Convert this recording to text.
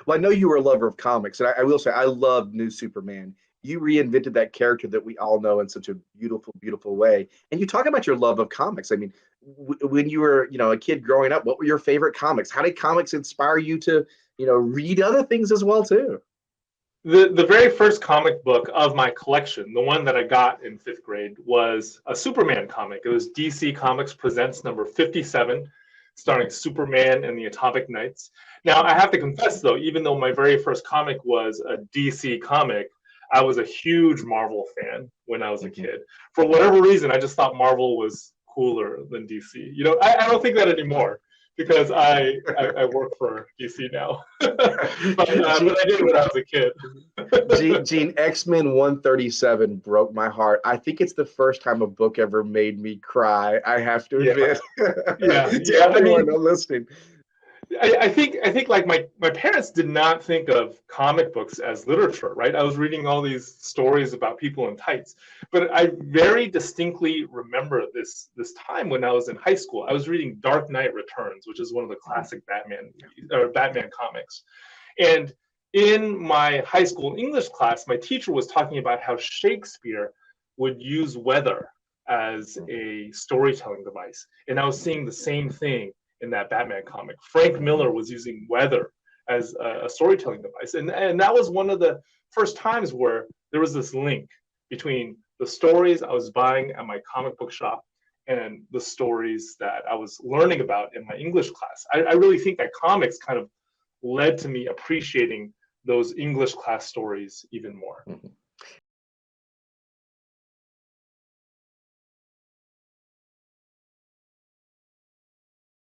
Well, I know you were a lover of comics, and I will say I love New Superman. You reinvented that character that we all know in such a beautiful, beautiful way. And you talk about your love of comics. I mean, when you were, a kid growing up, what were your favorite comics? How did comics inspire you to, read other things as well too? The very first comic book of my collection, the one that I got in fifth grade, was a Superman comic. It was DC Comics Presents number 57, starring Superman and the Atomic Knights. Now, I have to confess, though, even though my very first comic was a DC comic, I was a huge Marvel fan when I was a kid. For whatever reason, I just thought Marvel was cooler than DC. I don't think that anymore because I work for DC now. but I did when I was a kid. Gene, X-Men 137 broke my heart. I think it's the first time a book ever made me cry. I have to admit. Yeah. To everyone listening. I think like my parents did not think of comic books as literature, right? I was reading all these stories about people in tights, but I very distinctly remember this time when I was in high school. I was reading Dark Knight Returns, which is one of the classic Batman comics, and in my high school English class, my teacher was talking about how Shakespeare would use weather as a storytelling device, and I was seeing the same thing in that Batman comic. Frank Miller was using weather as a storytelling device. And that was one of the first times where there was this link between the stories I was buying at my comic book shop and the stories that I was learning about in my English class. I really think that comics kind of led to me appreciating those English class stories even more.